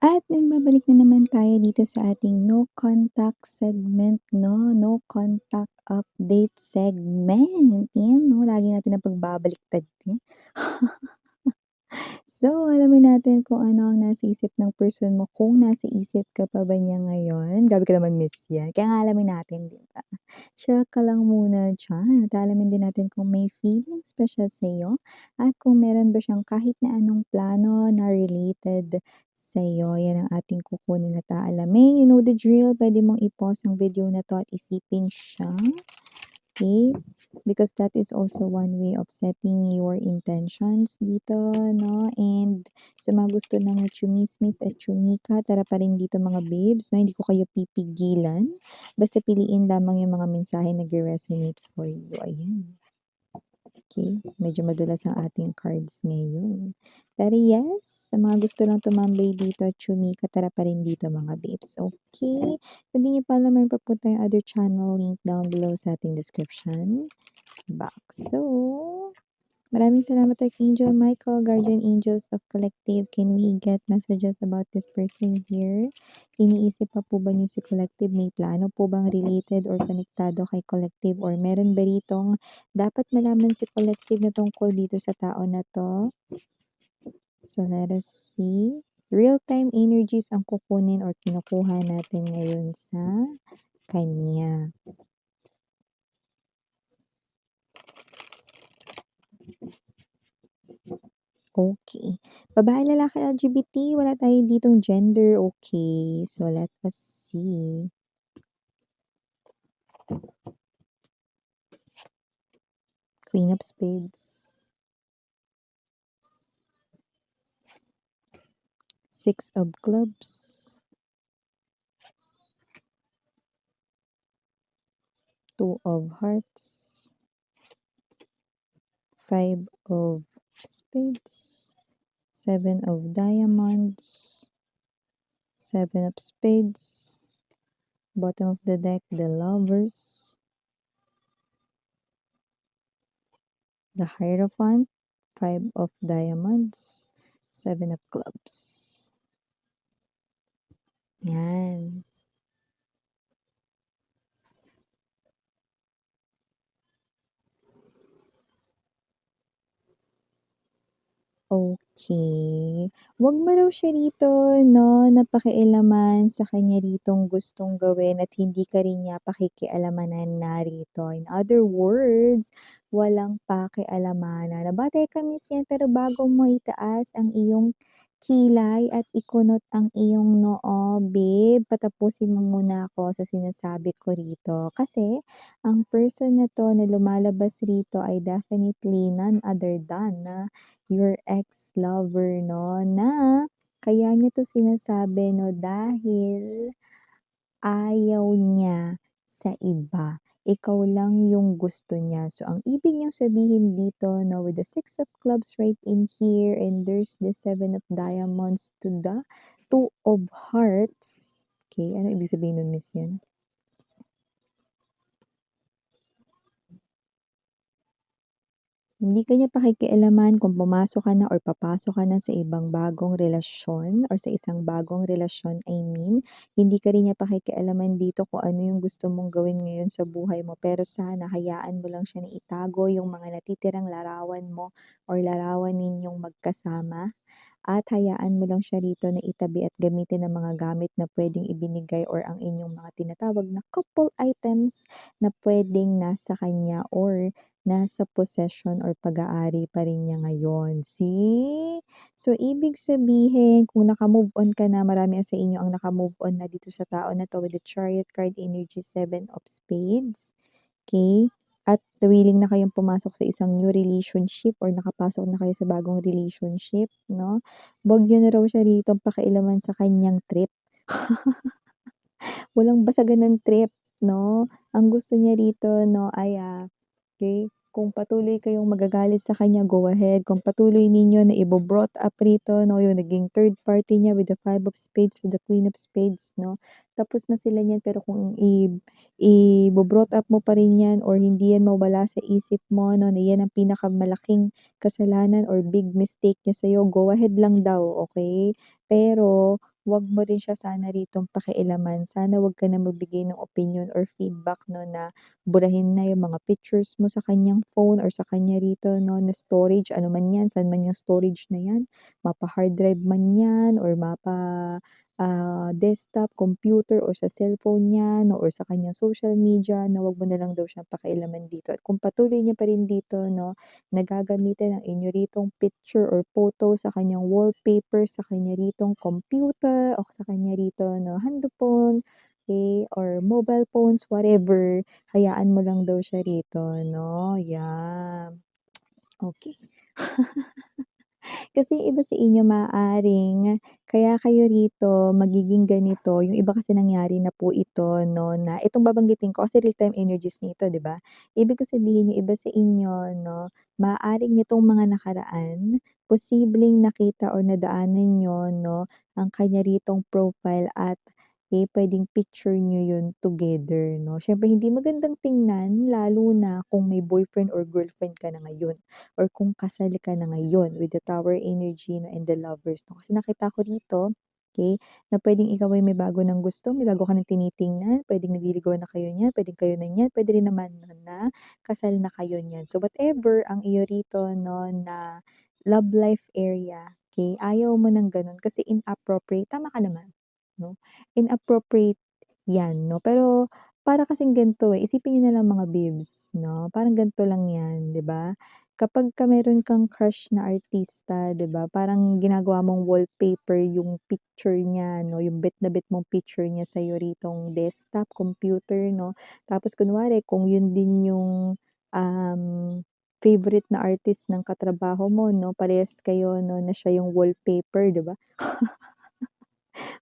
At nagbabalik na naman tayo dito sa ating no contact segment 'no, no contact update segment. 'Yan 'no, lagi natin napagbabaliktad 'yan. So, alamin natin kung ano ang nasa isip ng person mo, kung nasa isip ka pa ba niya ngayon. Grabe ka naman Miss 'yan, kaya nga alamin natin 'di ba? Chill ka lang muna diyan at alamin din natin kung may feelings ba siya sa'yo at kung meron ba siyang kahit na anong plano na related sa'yo. Yan ang ating kukunin at aalamin. You know the drill, puwede mong i-pause ang video na 'to at isipin siya, okay? Because that is also one way of setting your intentions dito 'no, and sa mga gusto ng tsumismis at tsumika, tara pa rin dito mga babes 'no, hindi ko kayo pipigilan. Basta piliin lamang yung mga mensahe nagre-resonate for you, ayan. Okay, medyo madulas ang ating cards ngayon. Pero yes, sa mga gusto lang tumambay dito at tsumika, tara pa rin dito mga babes, okay? Kung di niyo pa alam, meron pa po tayong other channel link down below sa ating description box. So, maraming salamat Archangel Michael, Guardian Angels of Collective. Can we get messages about this person here? Iniisip pa po ba niyo si Collective? May plano po bang related or konektado kay Collective? Or meron ba ritong dapat malaman si Collective na tungkol dito sa tao na to? So, let us see. Real-time energies ang kukunin or kinukuha natin ngayon sa kanya. Okay. Babae, lalaki, LGBT, wala tayo ditong gender. Okay. So, let us see. Queen of Spades. Six of Clubs. Two of Hearts. Five of Spades. Seven of Diamonds. Seven of Spades. Bottom of the deck, the Lovers. The Hierophant. Five of Diamonds. Seven of Clubs. Yan. Okay. Wag mo raw siya rito 'no, na pakialaman sa kanya ritong gustong gawin at hindi ka rin niya pakikialamanan narito. In other words, walang pakialamanan. Nabate ka Miss 'yan, pero bago mo itaas ang iyong kilay at ikunot ang iyong noo, babe, patapusin mo muna ako sa sinasabi ko rito. Kasi ang person na 'to na lumalabas rito ay definitely none other than your ex-lover 'no, na kaya niya 'to sinasabi 'no, dahil ayaw niya sa iba. Ikaw lang yung gusto niya. So, ang ibig niyang sabihin dito 'no, with the Six of Clubs right in here and there's the Seven of Diamonds to the Two of Hearts. Okay, ano ibig sabihin nun Miss 'yan? Hindi ka niya pakikialaman kung pumasok ka na or papasok ka na sa ibang bagong relasyon or sa isang bagong relasyon, I mean. Hindi ka rin niya pakikialaman dito kung ano yung gusto mong gawin ngayon sa buhay mo, pero sana hayaan mo lang siya na itago yung mga natitirang larawan mo or larawan ninyong magkasama. At hayaan mo lang siya rito na itabi at gamitin ang mga gamit na puwedeng ibinigay or ang inyong mga tinatawag na couple items na puwedeng nasa kanya or nasa possession or pag-aari pa rin niya ngayon. See? So, ibig sabihin kung naka-move on ka na, marami sa inyo ang naka-move on na dito sa tao na 'to with the Chariot card energy, Seven of Spades. Okay? At willing na kayong pumasok sa isang new relationship or nakapasok na kayo sa bagong relationship 'no. Wag niyo na raw siya ritong pakialaman sa kanyang trip. Walang basagan ng trip 'no. Ang gusto niya rito 'no ay, okey, kung patuloy kayong magagalit sa kanya, go ahead. Kung patuloy ninyo na ibo-brought up rito 'no, yung naging third party niya with the Five of Spades to the Queen of Spades 'no, tapos na sila niyan. Pero kung ibo-brought up mo pa rin 'yan or hindi 'yan mawala sa isip mo 'no, na 'yan ang pinakamalaking kasalanan or big mistake niya sa'yo, go ahead lang daw, okey? Pero wag mo rin siya sana ritong pakialaman. Sana wag ka na magbigay ng opinion or feedback 'no, na burahin na yung mga pictures mo sa kanyang phone or sa kanya rito 'no, na storage, ano man 'yan, saan man yung storage na 'yan, mapa-hard drive man 'yan or desktop, computer or sa cellphone niya 'no, or sa kanyang social media na wag mo na lang daw siyang pakialaman dito. At kung patuloy niya pa rin dito 'no, na gagamitin ang inyo ritong picture or photo sa kanyang wallpaper, sa kanya ritong computer o sa kanya rito 'no, handphone, okey, or mobile phones, whatever, hayaan mo lang daw siya rito 'no, yeah. Okey. Kasi yung iba sa inyo maaaring kaya kayo rito magiging ganito, yung iba kasi nangyari na po ito 'no, na itong babanggitin ko kasi real-time energies na ito, 'di ba? Ibig ko sabihin yung iba sa inyo 'no, maaaring nitong mga nakaraan, posibleng nakita or nadaanan niyo 'no, ang kanya ritong profile at, puwedeng picture niyo yun together 'no. Siyempre hindi magandang tingnan lalo na kung may boyfriend or girlfriend ka na ngayon or kung kasal ka na ngayon with the tower energy 'no and the lovers 'no. Kasi nakita ko rito, okey, na puwedeng ikaw ay may bago ng gusto, may bago ka ng tinitingnan, puwedeng nagliligawan na kayo niyan, puwedeng kayo na niyan, puwede rin naman 'no na kasal na kayo niyan. So whatever ang iyo rito 'no na love life area, okey, ayaw mo ng gano'n kasi inappropriate, tama ka naman 'no, inappropriate 'yan 'no. Pero para kasing ganito, isipin niyo na lang mga babes 'no, parang ganito lang 'yan, 'di ba? Kapagka meron kang crush na artista, 'di ba, parang ginagawa mong wallpaper yung picture niya 'no, yung bet na bet mong picture niya sa'yo ritong desktop, computer 'no. Tapos kunwari kung yun din yung, um, favorite na artist ng katrabaho mo 'no, parehas kayo 'no, na siya yung wallpaper, 'di ba?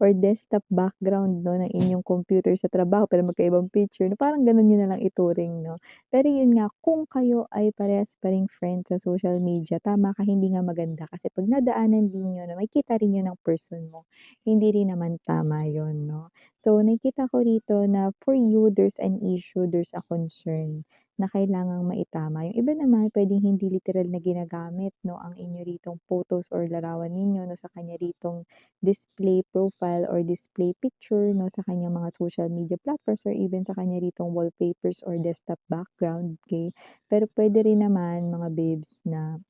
Or desktop background 'no, ng inyong computer sa trabaho pero magkaibang picture 'no, parang gano'n niyo na lang ituring 'no. Pero yun nga, kung kayo ay parehas pa ring friends sa social media, tama ka, hindi nga maganda kasi 'pag nadaanan din niyo na makikita rin yun ng person mo, hindi rin naman tama yun 'no. So nakikita ko rito na for you, there's an issue, there's a concern na kailangang maitama. Yung iba naman puwedeng hindi literal na ginagamit 'no, ang inyo ritong photos or larawan ninyo 'no, sa kanya ritong display profile or display picture 'no, sa kanyang mga social media platforms or even sa kanya ritong wallpapers or desktop background, okey. Pero puwede rin naman mga babes na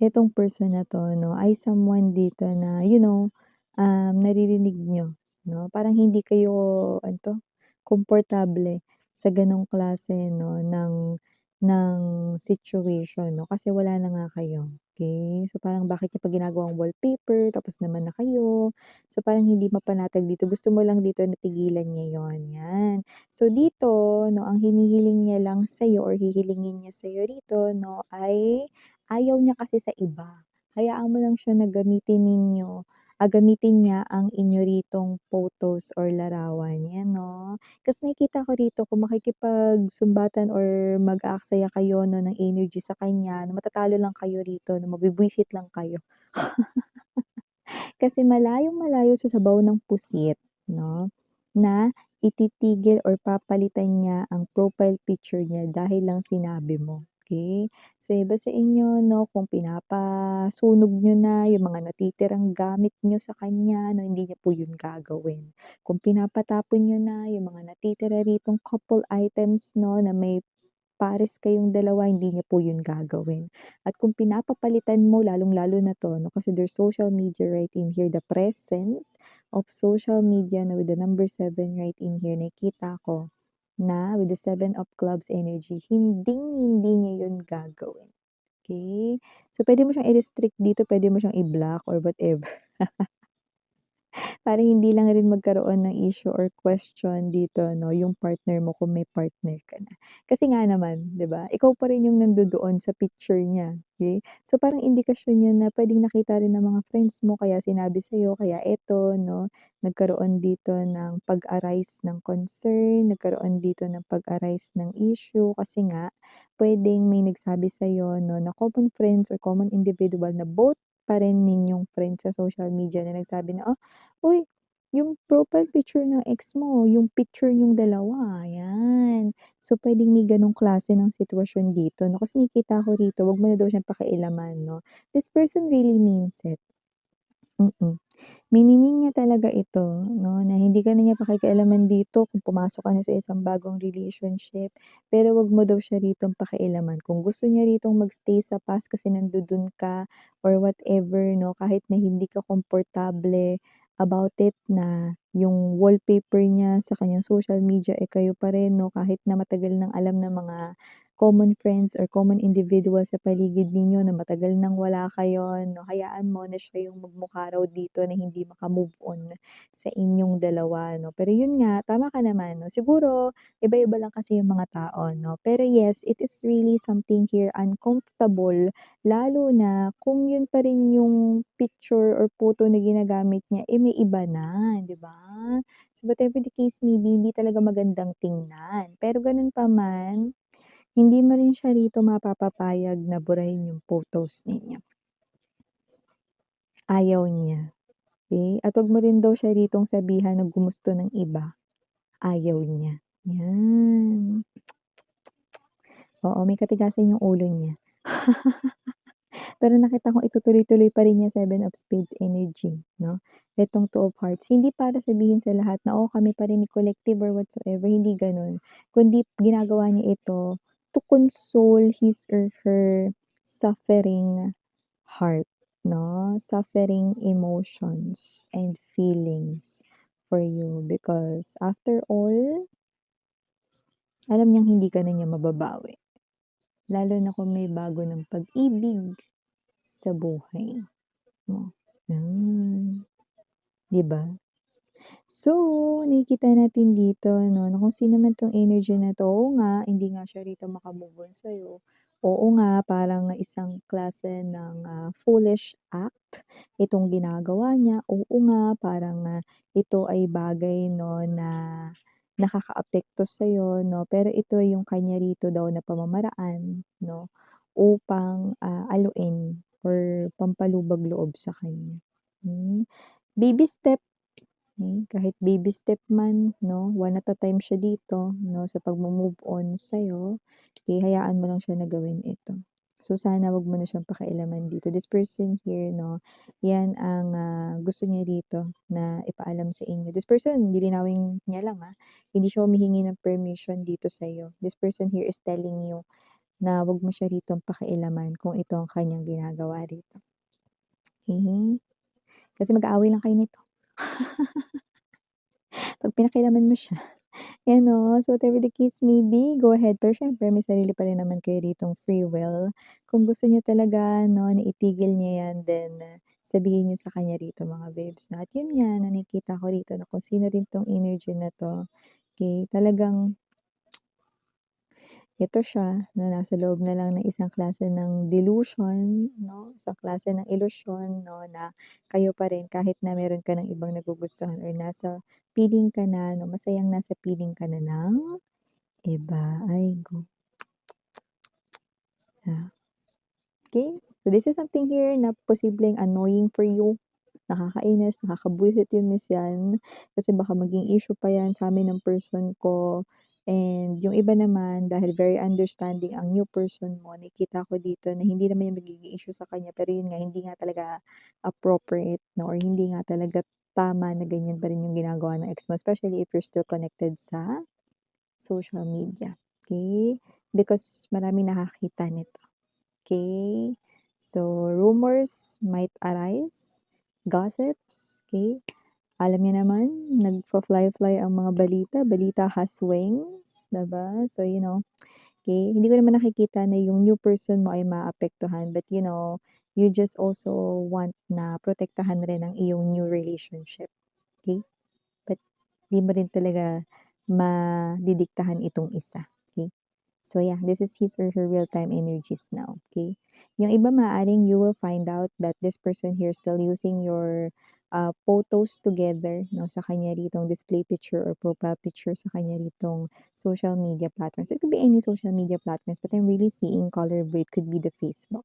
itong person na 'to 'no, ay someone dito na naririnig niyo 'no, parang hindi kayo ano 'to, komportable sa gano'ng klase 'no ng situation 'no, kasi wala na nga kayo, okey. So, parang bakit niyo pa ginagawang wallpaper tapos naman na kayo. So, parang hindi mapanatag dito, gusto mo lang dito na tigilan niya 'yon, 'yan. So, dito 'no, ang hinihiling niya lang sa'yo or hihilingin niya sa'yo rito 'no, ay ayaw niya kasi sa iba. Hayaan mo lang siya na gamitin niya ang inyo ritong photos or larawan, 'yan 'no. Kasi nakikita ko rito kung makikipagsumbatan or mag-aaksaya kayo 'no ng energy sa kanya na matatalo lang kayo rito, na mabubwisit lang kayo. Kasi malayong-malayo sa sabaw ng pusit 'no, na ititigil or papalitan niya ang profile picture niya dahil lang sinabi mo, okey? So, iba sa inyo 'no, kung pinapasunog niyo na yung mga natitirang gamit niyo sa kanya 'no, hindi niya po yun gagawin. Kung pinapatapon niyo na yung mga natitira ritong couple items 'no, na may pares kayong dalawa, hindi niya po yun gagawin. At kung pinapapalitan mo lalong-lalo na 'to 'no, kasi there's social media right in here, the presence of social media na with the number 7 right in here, nakikita ko na with the 7 of clubs energy, hinding-hindi niya yun gagawin, okey? So, puwede mo siyang i-restrict dito, puwede mo siyang i-block or whatever. Para hindi lang rin magkaroon ng issue or question dito 'no, yung partner mo kung may partner ka na. Kasi nga naman 'di ba, ikaw pa rin yung nandodoon sa picture niya, okey? So parang indikasyon yun na puwedeng nakita rin ng mga friends mo kaya sinabi sa'yo, kaya eto 'no, nagkaroon dito ng pag-arise ng concern, nagkaroon dito ng pag-arise ng issue kasi nga puwedeng may nagsabi sa'yo 'no, na common friends or common individual na both pa rin ninyong friends sa social media na nagsabi na, "Uy, yung profile picture ng ex mo, yung picture niyong dalawa, yan." So, puwedeng may gano'ng klase ng sitwasyon dito 'no, kasi nakikita ko rito, 'wag mo na daw siyang pakialaman 'no. This person really means it. Mm. Mini-mean niya talaga ito 'no, na hindi ka na niya pakikialaman dito kung pumasok ka na sa isang bagong relationship, pero wag mo daw siya ritong pakialaman. Kung gusto niya ritong mag-stay sa past kasi nandudun ka or whatever 'no, kahit na hindi ka komportable about it na yung wallpaper niya sa kanyang social media, eh, kayo pa rin 'no, kahit na matagal nang alam ng mga common friends or common individuals sa paligid ninyo na matagal nang wala kayo 'no, hayaan mo na siya yung magmukha raw dito na hindi maka-move on sa inyong dalawa 'no. Pero yun nga, tama ka naman 'no, siguro iba-iba lang kasi yung mga tao 'no. Pero yes, it is really something here uncomfortable lalo na kung yun pa rin yung picture or photo na ginagamit niya, eh, may iba na, 'di ba? So whatever the case may be, hindi talaga magandang tingnan. Pero ganun pa man, hindi mo rin siya rito mapapapayag na burahin yung photos ninyo. Ayaw niya, okey? At wag mo rin daw siya ritong sabihan na gumusto ng iba, ayaw niya, 'yan. Oo, may katigasan yung ulo niya. Pero nakita kong itutuloy-tuloy pa rin niya Seven of Spades energy 'no, itong Two of Hearts. Hindi para sabihin sa lahat na, "Oh, kami pa rin ni collective or whatsoever," hindi gano'n. Kundi ginagawa niya ito to console his or her suffering heart 'no, suffering emotions and feelings for you because after all, alam niyang hindi ka na niya mababawi. Lalo na kung may bago ng pag-ibig sa buhay mo, yan, 'di ba? So, nakikita natin dito 'no, na kung sino man 'tong energy na 'to, oo nga, hindi nga siya rito maka-move on sa'yo. Oo nga, parang isang klase ng, foolish act itong ginagawa niya. Oo nga, parang, ito ay bagay 'no, na nakakaapekto sa'yo 'no, pero ito yung kanya rito daw na pamamaraan 'no, upang, aluin or pampalubag-loob sa kanya. Baby step. Kahit baby step man 'no, one at a time siya dito 'no, sa pagmo-move on sa'yo, eh, hayaan mo lang siya na gawin ito. So, sana wag mo na siyang pakialaman dito. This person here 'no, 'yan ang, gusto niya rito na ipaalam sa inyo. This person lilinawin niya lang, hindi siya humihingi ng permission dito sa'yo. This person here is telling you na wag mo siya ritong pakialaman kung ito ang kanyang ginagawa rito, okey? Kasi mag-aaway lang kayo nito 'pag pinakialaman mo siya. Yan 'no, so whatever the case may be, go ahead. Pero siyempre may sarili pa rin naman kayo ritong free will. Kung gusto niyo talaga 'no, na itigil niya yan, then sabihin niyo sa kanya rito mga babes 'no. At yun nga na nakikita ko rito na kung sino rin 'tong energy na 'to, okey, talagang ito siya na nasa loob na lang ng isang klase ng delusion 'no, isang klase ng ilusyon 'no, na kayo pa rin kahit na meron ka ng ibang nagugustuhan or nasa piling ka na 'no, masayang nasa piling ka na ng iba. Ay ah, okey. So this is something here na posibleng annoying for you, nakakainis, nakakabuwisit yun minsan, kasi baka maging issue pa yan sa'min ng person ko. And yung iba naman dahil very understanding ang new person mo, nakikita ko dito na hindi naman yung magiging issue sa kanya, pero yun nga hindi nga talaga appropriate 'no, or hindi nga talaga tama na ganyan pa rin yung ginagawa ng ex mo, especially if you're still connected sa social media, okey? Because maraming nakakita nito. Okay. So, rumors might arise, gossips, okay. Alam niyo naman, nagfa-fly-fly ang mga balita. Balita has wings, 'di ba? So, okay. Hindi ko naman nakikita na yung new person mo ay maapektuhan, but you just also want na protektahan rin ang iyong new relationship, okay. But di mo rin talaga madidiktahan itong isa, okay. So yeah, this is his or her real-time energies now, okay? Yung iba maaaring you will find out that this person here is still using your photos together, no, sa kanya ritong display picture or profile picture sa kanya ritong social media platforms. It could be any social media platforms, but I'm really seeing color of it could be the Facebook,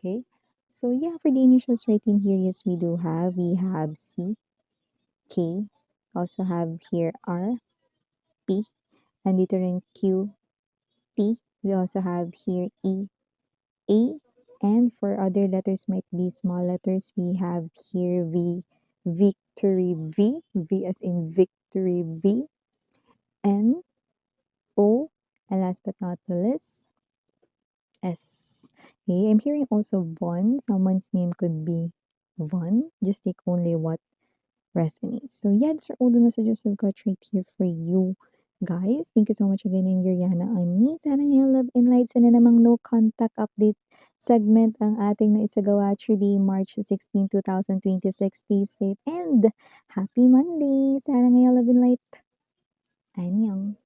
okay? So yeah, for the initials right in here, yes, we have C, K, also have here R, P, and dito rin Q, T. We also have here E, A, And for other letters might be small letters. We have here V, victory V, V as in victory V, N, O, and last but not the least, S. Okay, I'm hearing also Von. Someone's name could be Von. Just take only what resonates. So yeah, these are all the messages we've got right here for you guys. Thank you so much again, I'm Yuriana Ani. Sana nga love and light. Sana namang no contact update segment ang ating naisagawa today, March 16, 2026. Stay safe and happy Monday. Sana nga love and light. Annyeong.